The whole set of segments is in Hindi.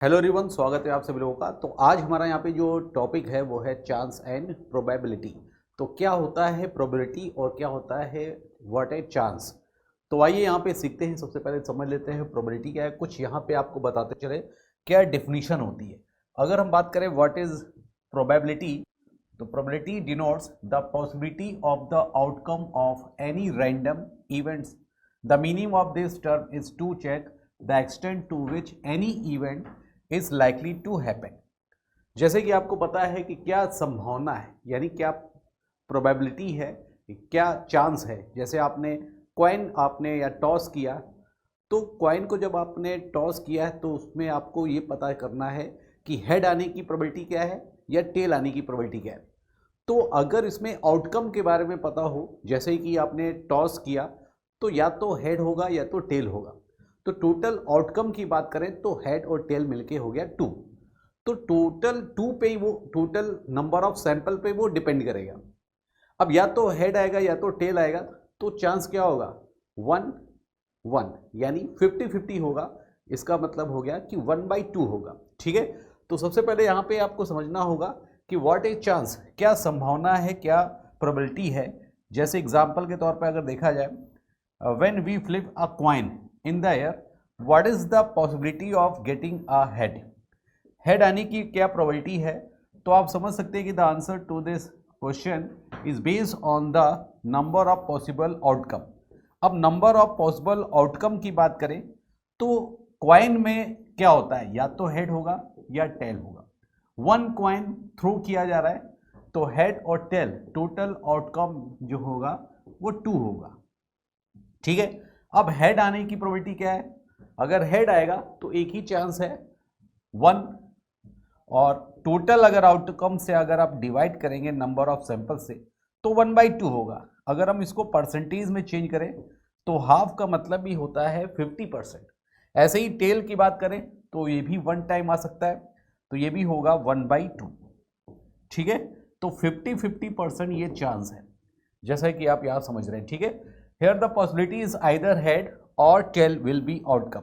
हेलो एवरीवन, स्वागत है आप सभी लोगों का। तो आज हमारा यहाँ पे जो टॉपिक है वो है चांस एंड प्रोबेबिलिटी। तो क्या होता है प्रोबेबिलिटी और क्या होता है व्हाट है चांस। तो आइए यहाँ पे सीखते हैं। सबसे पहले समझ लेते हैं प्रोबेबिलिटी क्या है। कुछ यहाँ पे आपको बताते चले क्या डेफिनीशन होती है। अगर हम बात करें व्हाट इज प्रोबेबिलिटी, तो probability denotes the possibility of the outcome of any random events. The meaning of this term is to check the extent to which any event is likely to happen. जैसे कि आपको पता है कि क्या संभावना है, यानी क्या प्रोबेबिलिटी है, क्या चांस है। जैसे आपने कॉइन आपने या टॉस किया, तो कॉइन को जब आपने टॉस किया है तो उसमें आपको ये पता करना है कि हेड आने की प्रोबेबिलिटी क्या है या टेल आने की प्रोबेबिलिटी क्या है। तो अगर इसमें आउटकम के बारे में पता हो, जैसे कि आपने टॉस किया तो या तो हेड होगा या तो टेल होगा। तो टोटल आउटकम की बात करें तो हेड और टेल मिलके हो गया 2। तो टोटल 2 पे ही वो टोटल नंबर ऑफ सैंपल पे वो डिपेंड करेगा। अब या तो हेड आएगा या तो टेल आएगा, तो चांस क्या होगा 1 1, यानी 50-50 होगा। इसका मतलब हो गया कि 1/2 होगा। ठीक है। तो सबसे पहले यहाँ पे आपको समझना होगा कि व्हाट इज चांस, क्या संभावना है, क्या प्रोबेबिलिटी है। जैसे एग्जाम्पल के तौर पर अगर देखा जाए, when we flip a coin in the air, what is the possibility of getting a head. Head आने की क्या प्रोबेबिलिटी है। तो आप समझ सकते हैं कि the answer to this question is based on the number of possible outcome. अब नंबर ऑफ पॉसिबल आउटकम की बात करें तो क्वाइन में क्या होता है, या तो हेड होगा या टेल होगा। 1 क्वाइन थ्रो किया जा रहा है, तो हेड और टेल टोटल आउटकम जो होगा वो 2 होगा। ठीक है। अब हेड आने की प्रोबेबिलिटी क्या है। अगर हेड आएगा तो एक ही चांस है 1, और टोटल अगर आउटकम से अगर आप डिवाइड करेंगे नंबर ऑफ सैंपल से तो 1/2 होगा। अगर हम इसको परसेंटेज में चेंज करें तो हाफ का मतलब भी होता है 50%। ऐसे ही टेल की बात करें तो ये भी 1 टाइम आ सकता है, तो ये भी होगा 1/2। ठीक है। तो 50-50% ये चांस है, जैसा कि आप यहां समझ रहे हैं। ठीक है। Here the possibility is either head और टेल विल बी आउटकम।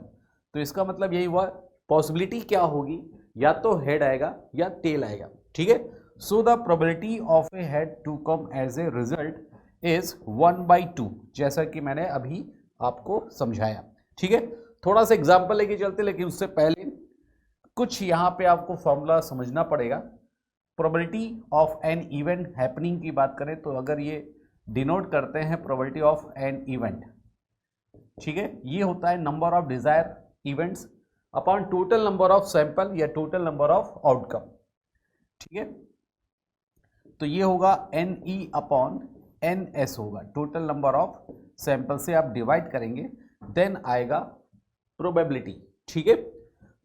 तो इसका मतलब यही हुआ, पॉसिबिलिटी क्या होगी, या तो हेड आएगा या टेल आएगा। ठीक है। So the probability of a head to come as a result is 1/2, जैसा कि मैंने अभी आपको समझाया। ठीक है। थोड़ा सा एग्जाम्पल लेके चलते, लेकिन उससे पहले कुछ यहां पे आपको फॉर्मूला समझना पड़ेगा। Probability of an event happening की बात करें तो अगर ये डिनोट करते हैं प्रोबेबिलिटी ऑफ एन इवेंट, ठीक है, ये होता है number of desire events upon total number of sample या टोटल नंबर ऑफ आउटकम। ठीक है। तो ये होगा n e upon n s होगा, टोटल नंबर ऑफ सैंपल से आप डिवाइड करेंगे देन आएगा प्रोबेबिलिटी। ठीक है।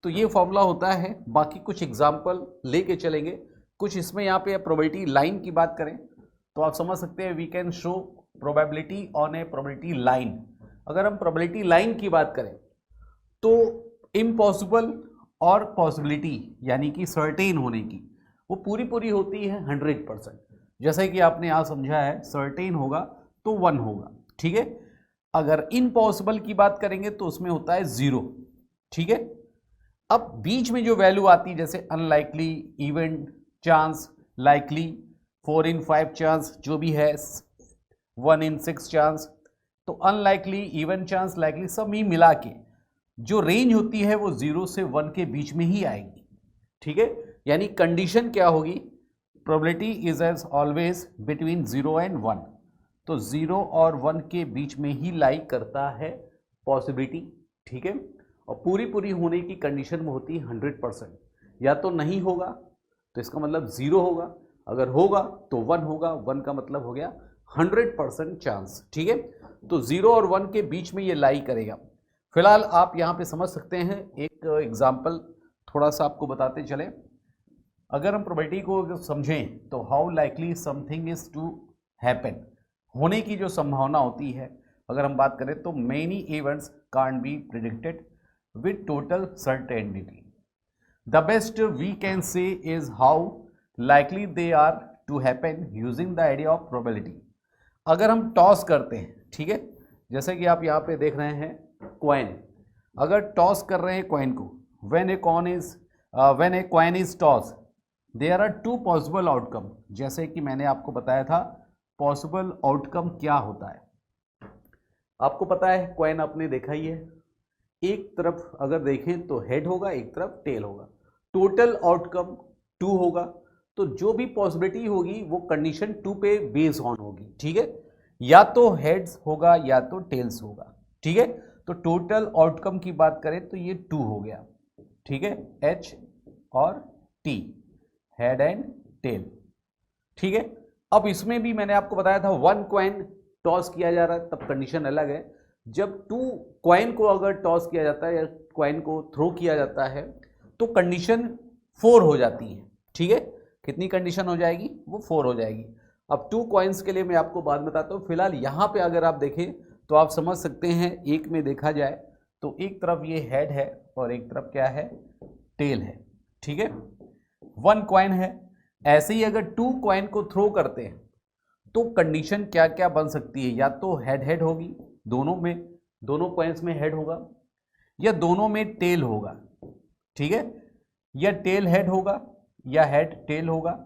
तो ये फॉर्मूला होता है। बाकी कुछ एग्जाम्पल लेके चलेंगे। कुछ इसमें यहाँ पे प्रोबेबिलिटी लाइन की बात करें तो आप समझ सकते हैं we can show probability on a probability line. अगर हम प्रोबेबिलिटी लाइन की बात करें तो इम्पॉसिबल और पॉसिबिलिटी यानी कि सर्टेन होने की वो पूरी पूरी होती है 100%। जैसे कि आपने यहाँ समझा है सर्टेन होगा तो 1 होगा। ठीक है। अगर इम्पॉसिबल की बात करेंगे तो उसमें होता है 0। ठीक है। अब बीच में जो वैल्यू आती है जैसे unlikely, event, chance, likely, 4 in 5 chance, जो भी है 1 in 6 चांस, तो अनलाइकली, इवन चांस, लाइकली सब ही मिला के जो रेंज होती है वो 0 से 1 के बीच में ही आएगी। ठीक है। यानी कंडीशन क्या होगी, probability is as always between 0 and 1। तो 0 और 1 के बीच में ही लाई करता है पॉसिबिलिटी। ठीक है। और पूरी पूरी होने की कंडीशन में होती है 100%। या तो नहीं होगा तो इसका मतलब 0 होगा, अगर होगा तो 1 होगा। 1 का मतलब हो गया 100% चांस। ठीक है। तो 0 और 1 के बीच में ये लाई करेगा। फिलहाल आप यहाँ पे समझ सकते हैं, एक एग्जाम्पल थोड़ा सा आपको बताते चले। अगर हम प्रोबेबिलिटी को समझें तो how likely something is to happen, होने की जो संभावना होती है, अगर हम बात करें तो many events can't be predicted with total certainty. The best we can say is how likely they are to happen using the idea of probability. अगर हम टॉस करते हैं, ठीक है, जैसे कि आप यहाँ पे देख रहे हैं क्वाइन, अगर टॉस कर रहे हैं क्वाइन को, when a coin is when a coin is toss there are two possible outcome. जैसे कि मैंने आपको बताया था पॉसिबल आउटकम क्या होता है। आपको पता है कॉइन आपने देखा ही है, एक तरफ अगर देखें तो हेड होगा, एक तरफ टेल होगा, टोटल आउटकम 2 होगा। तो जो भी पॉसिबिलिटी होगी वो कंडीशन 2 पे बेस ऑन होगी, ठीक है। या तो हेड्स होगा या तो टेल्स होगा, ठीक है। तो टोटल आउटकम की बात करें तो ये 2 हो गया, ठीक है, एच और टी, हेड एंड टेल, ठीक है। अब इसमें भी मैंने आपको बताया था 1 कॉइन टॉस किया जा रहा है तब कंडीशन अलग है। जब 2 कॉइन को अगर टॉस किया जाता है या कॉइन को थ्रो किया जाता है तो कंडीशन 4 हो जाती है, ठीक है। कितनी कंडीशन हो जाएगी? वो 4 हो जाएगी। अब 2 कॉइन्स के लिए मैं आपको बाद बताता हूँ। फिलहाल यहाँ पे अगर आप देखें तो आप समझ सकते हैं, एक में देखा जाए तो एक तरफ ये हेड है और एक तरफ क्या है? टेल है, ठीक है। 1 कॉइन है। ऐसे ही अगर 2 कॉइन को थ्रो करते हैं तो कंडीशन क्या क्या बन सकती है? या तो हेड हेड होगी, दोनों कॉइन्स में हेड होगा, या दोनों में टेल होगा, ठीक है, या टेल हेड होगा या हेड टेल होगा,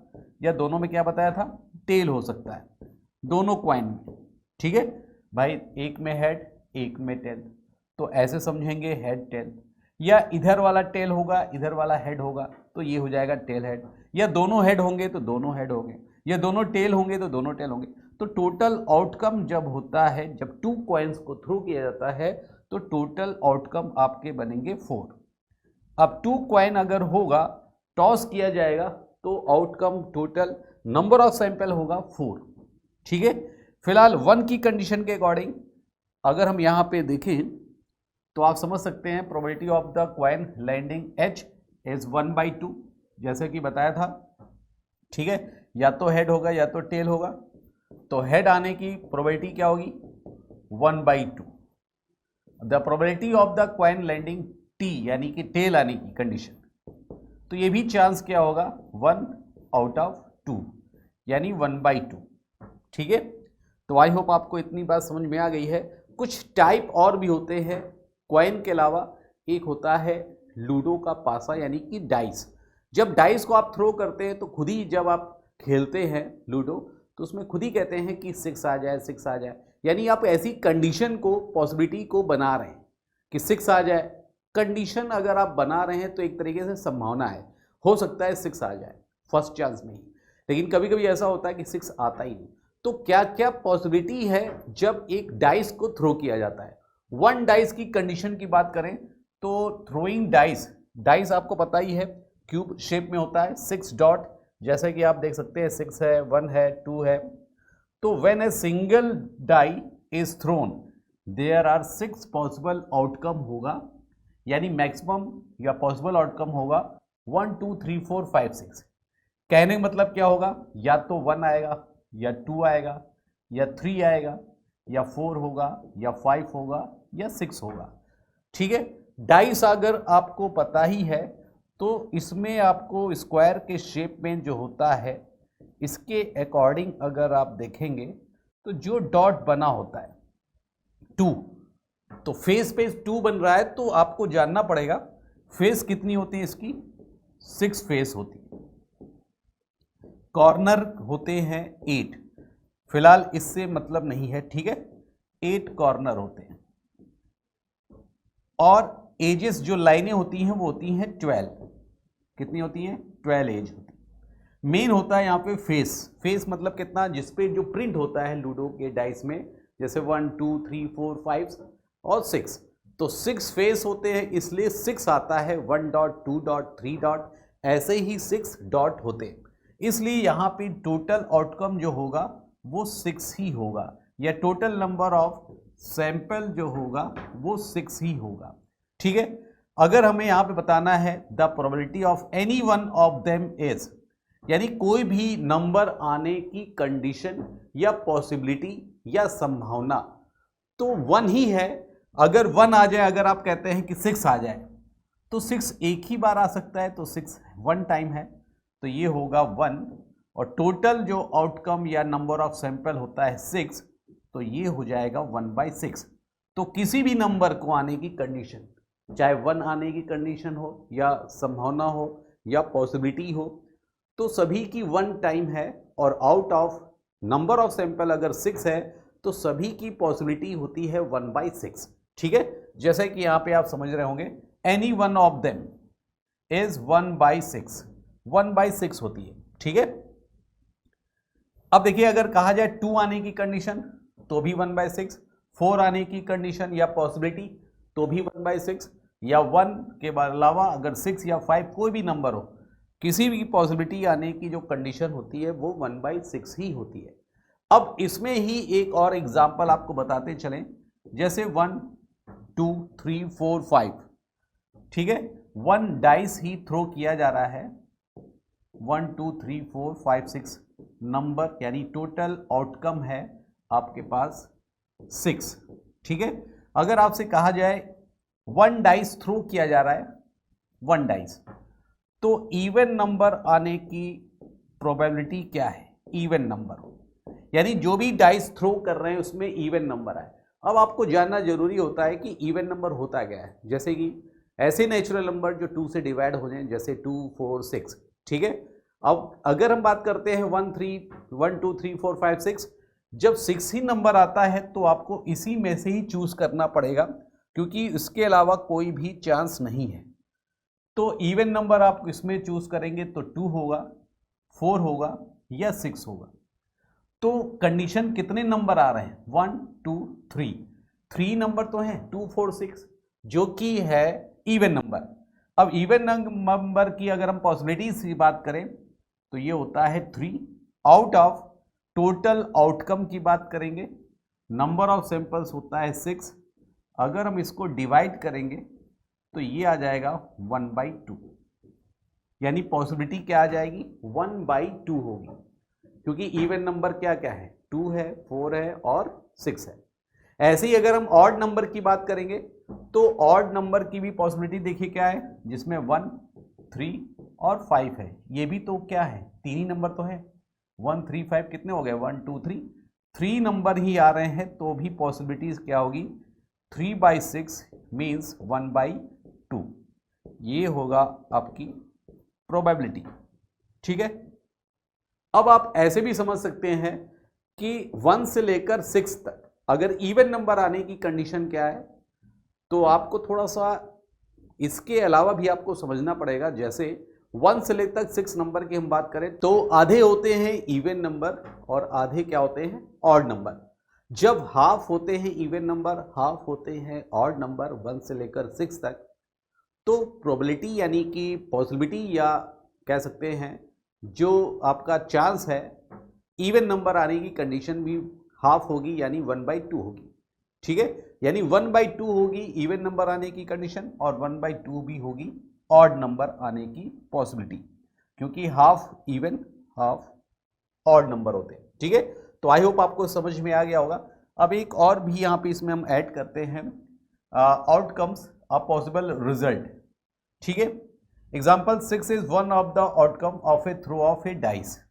या दोनों में क्या बताया था? टेल हो सकता है दोनों कॉइन में, ठीक है भाई। एक में हेड एक में टेल, तो ऐसे समझेंगे हेड टेल, या इधर वाला टेल होगा इधर वाला हेड होगा तो ये हो जाएगा टेल हेड, या दोनों हेड होंगे तो दोनों हेड होंगे, या दोनों टेल होंगे तो दोनों टेल होंगे। तो टोटल आउटकम जब होता है, जब 2 कॉइन्स को थ्रो किया जाता है तो टोटल आउटकम आपके बनेंगे 4। अब 2 कॉइन अगर होगा, टॉस किया जाएगा तो outcome total number of sample होगा 4, ठीक है। फिलहाल 1 की कंडीशन के अकॉर्डिंग अगर हम यहाँ पे देखें तो आप समझ सकते हैं probability of the coin landing H is 1/2, जैसे कि बताया था, ठीक है। या तो हेड होगा या तो टेल होगा, तो हेड आने की प्रोबेबिलिटी क्या होगी? 1/2। The probability of the coin landing T यानी कि टेल आने की कंडीशन, तो ये भी चांस क्या होगा? 1/2 यानी 1/2, ठीक है। तो आई होप आपको इतनी बात समझ में आ गई है। कुछ टाइप और भी होते हैं कॉइन के अलावा। एक होता है लूडो का पासा यानी कि डाइस। जब डाइस को आप थ्रो करते हैं तो खुद ही जब आप खेलते हैं लूडो तो उसमें खुद ही कहते हैं कि 6 आ जाए, 6 आ जाए, यानी आप ऐसी कंडीशन को, पॉसिबिलिटी को बना रहे हैं कि 6 आ जाए। कंडीशन अगर आप बना रहे हैं तो एक तरीके से संभावना है, हो सकता है 6 आ जाए फर्स्ट चांस में ही, लेकिन कभी कभी ऐसा होता है कि 6 आता ही नहीं। तो क्या क्या पॉसिबिलिटी है जब एक डाइस को थ्रो किया जाता है? 1 डाइस की कंडीशन की बात करें तो थ्रोइंग डाइस आपको पता ही है क्यूब शेप में होता है, 6 डॉट, जैसे कि आप देख सकते हैं 6 है, 1 है, 2 है। तो when a single die is thrown there are 6 possible outcome होगा, यानी मैक्सिमम या पॉसिबल आउटकम होगा 1 2 3 4 5 6। कहने का मतलब क्या होगा? या तो 1 आएगा या 2 आएगा या 3 आएगा या 4 होगा या 5 होगा या 6 होगा, ठीक है। डाइस अगर आपको पता ही है तो इसमें आपको स्क्वायर के शेप में जो होता है इसके अकॉर्डिंग अगर आप देखेंगे तो जो डॉट बना होता है 2, तो फेस पे 2 बन रहा है तो आपको जानना पड़ेगा फेस कितनी होती है इसकी? 6 फेस होती है। कॉर्नर होते हैं 8, फिलहाल इससे मतलब नहीं है, ठीक है। 8 कॉर्नर होते हैं और एजेस जो लाइनें होती हैं वो होती हैं 12। कितनी होती हैं? 12 एज होती है। मेन होता है यहाँ पे फेस मतलब कितना? जिसपे जो प्रिंट होता है लूडो के डाइस में, जैसे 1 2 3 4 5 और 6, तो 6 फेस होते हैं इसलिए 6 आता है। 1 डॉट 2 डॉट 3 डॉट ऐसे ही 6 डॉट होते हैं, इसलिए यहाँ पे टोटल आउटकम जो होगा वो 6 ही होगा, या टोटल नंबर ऑफ सैंपल जो होगा वो 6 ही होगा, ठीक है। अगर हमें यहाँ पे बताना है the probability of any one of them is, यानी कोई भी नंबर आने की कंडीशन या पॉसिबिलिटी या संभावना, तो 1 ही है। अगर 1 आ जाए, अगर आप कहते हैं कि 6 आ जाए तो 6 एक ही बार आ सकता है, तो 6 1 टाइम है, तो ये होगा 1। और टोटल जो आउटकम या नंबर ऑफ सैंपल होता है 6, तो ये हो जाएगा 1/6। तो किसी भी नंबर को आने की कंडीशन चाहे 1 आने की कंडीशन हो या संभावना हो या पॉसिबिलिटी हो, तो सभी की 1 टाइम है, और out of number of sample अगर 6 है तो सभी की पॉसिबिलिटी होती है 1/6। ठीक है, जैसे कि यहां पे आप समझ रहे होंगे any one of them is 1/6, 1/6 होती है। ठीक है, अब देखिए अगर कहा जाए 2 आने की कंडीशन तो भी 1/6, 4 आने की कंडीशन या पॉसिबिलिटी तो भी 1/6, या 1 के अलावा अगर 6 या 5 कोई भी नंबर हो, किसी भी पॉसिबिलिटी आने की जो कंडीशन होती है वो 1/6 ही होती है। अब इसमें ही एक और एग्जांपल आपको बताते चलें, जैसे 1 2 3 4 5, ठीक है, 1 डाइस ही थ्रो किया जा रहा है, 1 2 3 4 5 6 नंबर, यानी टोटल आउटकम है आपके पास 6। ठीक है, अगर आपसे कहा जाए 1 डाइस थ्रो किया जा रहा है, 1 डाइस, तो इवन नंबर आने की प्रोबेबिलिटी क्या है? इवन नंबर, यानी जो भी डाइस थ्रो कर रहे हैं उसमें इवन नंबर आए। अब आपको जानना जरूरी होता है कि इवन नंबर होता क्या है। जैसे कि ऐसे नेचुरल नंबर जो 2 से डिवाइड हो जाए, जैसे 2 4 6। ठीक है, अब अगर हम बात करते हैं 1 2 3 4 5 6, जब 6 ही नंबर आता है तो आपको इसी में से ही चूज करना पड़ेगा, क्योंकि इसके अलावा कोई भी चांस नहीं है। तो इवन नंबर आप इसमें चूज करेंगे तो 2 होगा, 4 होगा या 6 होगा। तो कंडीशन कितने नंबर आ रहे हैं? 1 2 3, 3 नंबर तो हैं 2 4 6, जो कि है इवन नंबर। अब इवन नंबर की अगर हम पॉसिबिलिटीज की बात करें तो ये होता है 3 आउट ऑफ टोटल आउटकम की बात करेंगे, नंबर ऑफ सैंपल्स होता है 6। अगर हम इसको डिवाइड करेंगे तो ये आ जाएगा 1/2, यानी पॉसिबिलिटी क्या आ जाएगी? 1/2 होगी, क्योंकि इवन नंबर क्या क्या है? 2 है, 4 है और 6 है। ऐसे ही अगर हम ऑड नंबर की बात करेंगे तो ऑड नंबर की भी पॉसिबिलिटी देखिए क्या है, जिसमें 1 3 और 5 है। ये भी तो क्या है? 3 ही नंबर तो है, 1 3 5 कितने हो गए? 1 2 3, 3 नंबर ही आ रहे हैं, तो भी पॉसिबिलिटीज क्या होगी? 3/6 मीन्स 1/2, ये होगा आपकी प्रोबेबिलिटी। ठीक है, अब आप ऐसे भी समझ सकते हैं कि 1 से लेकर 6 तक अगर इवन नंबर आने की कंडीशन क्या है, तो आपको थोड़ा सा इसके अलावा भी आपको समझना पड़ेगा। जैसे 1 से लेकर 6 नंबर की हम बात करें तो आधे होते हैं इवन नंबर और आधे क्या होते हैं? Odd number. जब हाफ होते हैं इवन नंबर, हाफ होते हैं ऑड नंबर 1 से लेकर 6 तक, तो प्रोबेबिलिटी यानी कि पॉसिबिलिटी या कह सकते हैं जो आपका चांस है इवन नंबर आने की कंडीशन भी हाफ होगी, यानी 1/2 होगी। ठीक है, यानी 1/2 होगी इवन नंबर आने की कंडीशन और 1/2 भी होगी ऑड नंबर आने की पॉसिबिलिटी, क्योंकि half even half odd number होते हैं। ठीक है, तो आई होप आपको समझ में आ गया होगा। अब एक और भी यहाँ पे इसमें हम ऐड करते हैं, आउटकम्स अ पॉसिबल रिजल्ट। ठीक है, example 6 is one of the outcome of a throw of a dice.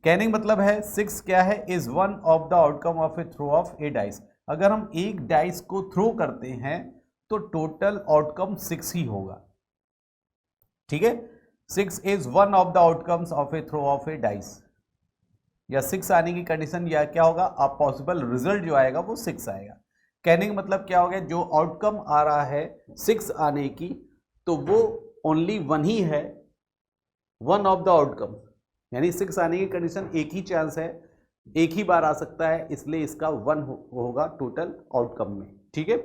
कहने का मतलब है 6 क्या है? Is one of the outcome of a throw of a dice. अगर हम एक डाइस को थ्रो करते हैं तो टोटल आउटकम 6 ही होगा। ठीक है, 6 is one of the outcomes of a throw of a dice, या 6 आने की कंडीशन या क्या होगा? अब पॉसिबल रिजल्ट जो आएगा वो 6 आएगा। कहने का मतलब क्या हो गया? जो आउटकम आ रहा है 6 आने की, तो वो ओनली 1 ही है, वन ऑफ द आउटकम, यानी 6 आने की कंडीशन एक ही चांस है, एक ही बार आ सकता है, इसलिए इसका 1 होगा टोटल आउटकम में। ठीक है,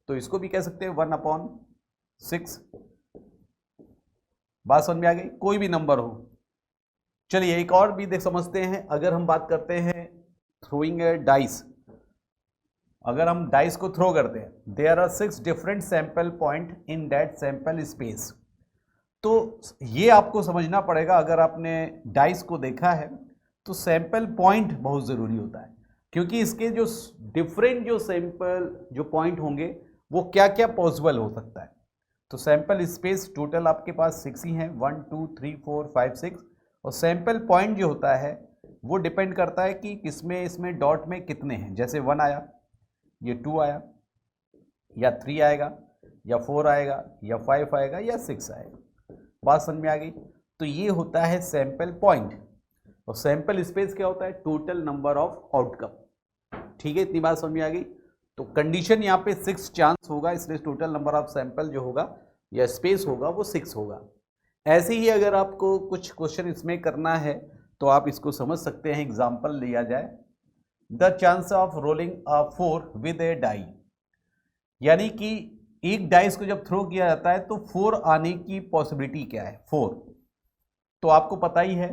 तो इसको भी कह सकते हैं 1/6। बात समझ में आ गई? कोई भी नंबर हो। चलिए एक और भी देख समझते हैं। अगर हम बात करते हैं थ्रोइंग ए डाइस, अगर हम डाइस को थ्रो करते हैं, there are 6 different sample point in that sample space. तो ये आपको समझना पड़ेगा। अगर आपने डाइस को देखा है तो सैंपल पॉइंट बहुत ज़रूरी होता है, क्योंकि इसके जो डिफरेंट जो सैंपल जो पॉइंट होंगे वो क्या क्या पॉसिबल हो सकता है। तो सैंपल स्पेस टोटल आपके पास 6 ही हैं, 1 2 3 4 5 6, और सैंपल पॉइंट जो होता है वो डिपेंड करता है कि किसमें इसमें डॉट में कितने हैं। जैसे 1 आया, ये 2 आया, या 3 आएगा, या 4 आएगा या 5 आएगा या 6 आएगा। बात समझ में आ गई। तो ये होता है सैंपल पॉइंट, और सैंपल स्पेस क्या होता है, टोटल नंबर ऑफ आउटकम। ठीक है, इतनी बात समझ में आ गई। तो कंडीशन यहाँ पे 6 चांस होगा, इसलिए टोटल नंबर ऑफ सैंपल जो होगा या स्पेस होगा वो 6 होगा। ऐसे ही अगर आपको कुछ क्वेश्चन इसमें करना है तो आप इसको समझ सकते हैं, एग्जाम्पल लिया जाए, the chance of rolling a 4 with a die, यानी कि एक डाइस को जब थ्रो किया जाता है तो 4 आने की पॉसिबिलिटी क्या है, 4। तो आपको पता ही है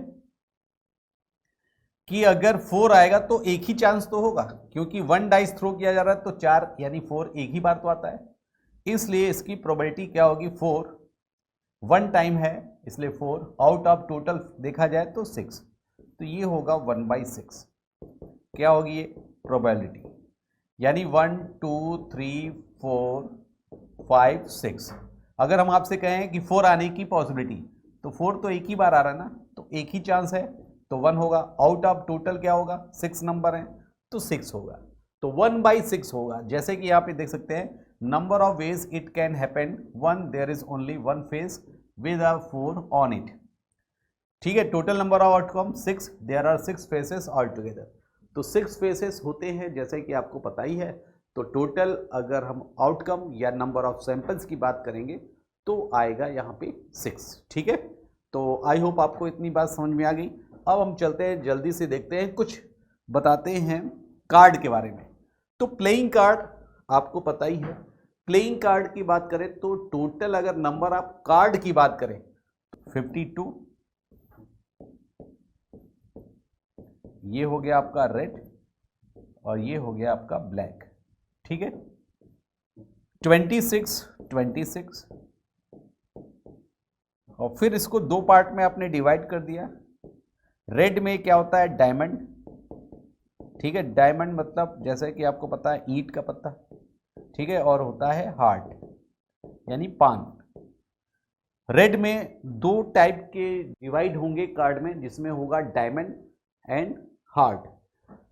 कि अगर 4 आएगा तो एक ही चांस तो होगा, क्योंकि 1 डाइस थ्रो किया जा रहा है तो 4 यानी 4 एक ही बार तो आता है, इसलिए इसकी प्रोबेबिलिटी क्या होगी, 4 1 टाइम है, इसलिए 4 आउट ऑफ टोटल देखा जाए तो 6, तो ये होगा 1/6। क्या होगी ये प्रोबेबिलिटी, यानी 1 2 3 4 5 6। अगर हम आपसे कहें कि 4 आने की पॉसिबिलिटी, तो 4 तो एक ही बार आ रहा है ना, तो एक ही चांस है तो 1 होगा, आउट ऑफ टोटल क्या होगा, 6 नंबर है तो 6 होगा, तो 1/6 होगा। जैसे कि यहाँ पे देख सकते हैं, number of ways it can happen 1, there is only 1 face with a 4 on it. ठीक है, total number of outcome 6, there are 6 faces all together. तो 6 फेसेस होते हैं, जैसे कि आपको पता ही है। तो टोटल अगर हम आउटकम या नंबर ऑफ सैंपल्स की बात करेंगे तो आएगा यहाँ पे 6। ठीक है, तो आई होप आपको इतनी बात समझ में आ गई। अब हम चलते हैं, जल्दी से देखते हैं, कुछ बताते हैं कार्ड के बारे में। तो प्लेइंग कार्ड आपको पता ही है, प्लेइंग कार्ड की बात करें तो टोटल अगर नंबर ऑफ कार्ड की बात करें 52, ये हो गया आपका रेड और ये हो गया आपका ब्लैक। ठीक है, 26 और फिर इसको 2 पार्ट में आपने डिवाइड कर दिया। रेड में क्या होता है, डायमंड। ठीक है, डायमंड मतलब जैसे कि आपको पता है ईंट का पत्ता। ठीक है, और होता है हार्ट यानी पान। रेड में 2 टाइप के डिवाइड होंगे कार्ड में, जिसमें होगा डायमंड एंड हार्ट।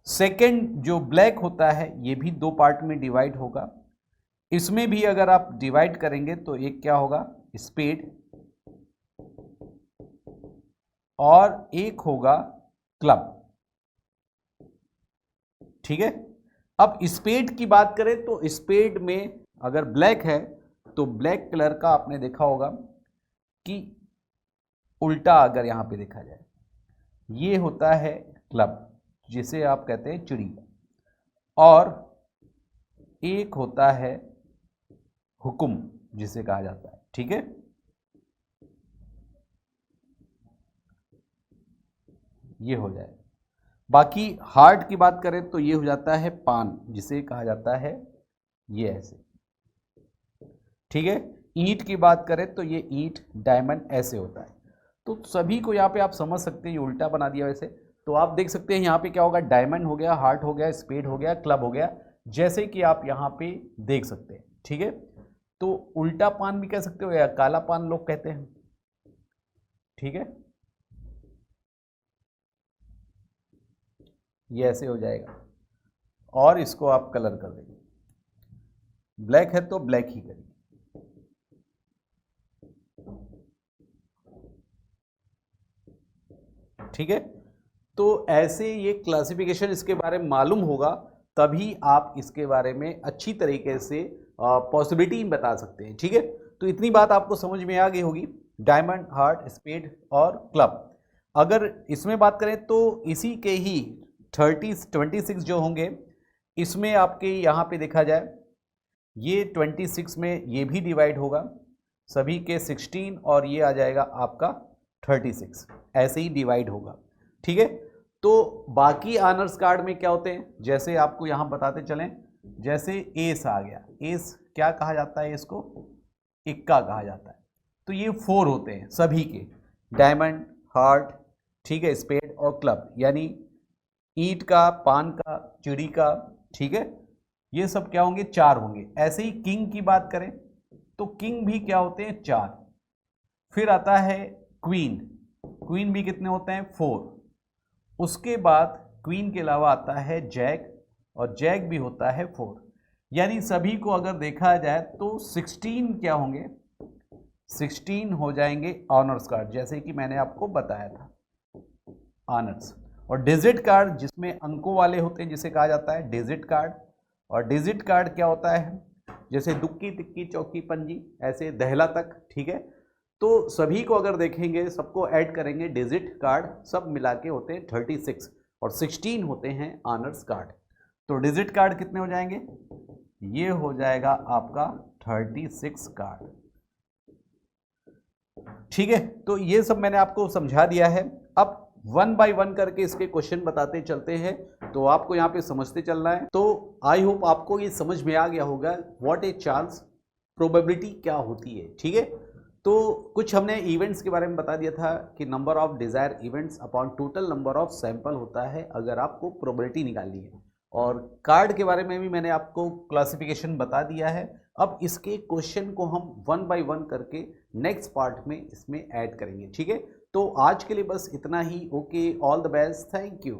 सेकंड जो ब्लैक होता है ये भी 2 पार्ट में डिवाइड होगा। इसमें भी अगर आप डिवाइड करेंगे तो एक क्या होगा, स्पेड, और एक होगा क्लब। ठीक है, अब स्पेड की बात करें तो स्पेड में अगर ब्लैक है तो ब्लैक कलर का आपने देखा होगा कि उल्टा अगर यहां पे देखा जाए, ये होता है क्लब जिसे आप कहते हैं चिड़ी, और एक होता है हुकुम जिसे कहा जाता है। ठीक है, ये हो जाए। बाकी हार्ट की बात करें तो ये हो जाता है पान जिसे कहा जाता है ये ऐसे। ठीक है, ईंट की बात करें तो ये ईंट, डायमंड ऐसे होता है। तो सभी को यहाँ पे आप समझ सकते हैं, ये उल्टा बना दिया वैसे। तो आप देख सकते हैं यहाँ पे क्या होगा, डायमंड हो गया, हार्ट हो गया, स्पेड हो गया, क्लब हो गया, जैसे कि आप यहाँ पे देख सकते हैं। ठीक है, तो उल्टा पान भी कह सकते हो या काला पान लोग कहते हैं। ठीक है, ये ऐसे हो जाएगा, और इसको आप कलर कर देंगे। ब्लैक है तो ब्लैक ही करिए। ठीक है, तो ऐसे ये क्लासिफिकेशन इसके बारे में मालूम होगा, तभी आप इसके बारे में अच्छी तरीके से पॉसिबिलिटी बता सकते हैं। ठीक है, तो इतनी बात आपको समझ में आ गई होगी, डायमंड, हार्ट, स्पेड और क्लब। अगर इसमें बात करें तो इसी के ही 26 जो होंगे, इसमें आपके यहाँ पे देखा जाए ये 26 में ये भी डिवाइड होगा सभी के 16, और ये आ जाएगा आपका 36, ऐसे ही डिवाइड होगा। ठीक है, तो बाकी ऑनर्स कार्ड में क्या होते हैं, जैसे आपको यहाँ बताते चलें, जैसे एस आ गया, एस क्या कहा जाता है, इसको इक्का कहा जाता है। तो ये 4 होते हैं सभी के, डायमंड, हार्ट, ठीक है, स्पेड और क्लब, यानी ईंट का, पान का, चिड़ी का। ठीक है, ये सब क्या होंगे, 4 होंगे। ऐसे ही किंग की बात करें तो किंग भी क्या होते हैं, 4। फिर आता है क्वीन, क्वीन भी कितने होते हैं, 4। उसके बाद क्वीन के अलावा आता है जैक, और जैक भी होता है 4। यानी सभी को अगर देखा जाए तो 16 क्या होंगे, 16 हो जाएंगे ऑनर्स कार्ड, जैसे कि मैंने आपको बताया था ऑनर्स। और डिजिट कार्ड जिसमें अंकों वाले होते हैं जिसे कहा जाता है डिजिट कार्ड। और डिजिट कार्ड क्या होता है, जैसे दुक्की तिक्की चौकी पंजी ऐसे दहला तक, ठीक है। तो सभी को अगर देखेंगे, सबको ऐड करेंगे, डिजिट कार्ड सब मिला के होते हैं 36 और 16 होते हैं ऑनर्स कार्ड। तो डिजिट कार्ड कितने हो जाएंगे, ये हो जाएगा आपका 36 कार्ड, ठीक है। तो ये सब मैंने आपको समझा दिया है। अब 1 बाय 1 करके इसके क्वेश्चन बताते चलते हैं, तो आपको यहाँ पे समझते चलना है। तो आई होप आपको ये समझ में आ गया होगा व्हाट ए चांस, प्रोबेबिलिटी क्या होती है, ठीक है। तो कुछ हमने इवेंट्स के बारे में बता दिया था कि number of desire events upon total number of sample होता है अगर आपको प्रोबेबिलिटी निकालनी है। और कार्ड के बारे में भी मैंने आपको क्लासिफिकेशन बता दिया है। अब इसके क्वेश्चन को हम 1 बाय 1 करके नेक्स्ट पार्ट में इसमें ऐड करेंगे, ठीक है। तो आज के लिए बस इतना ही। Okay, all the best, thank you.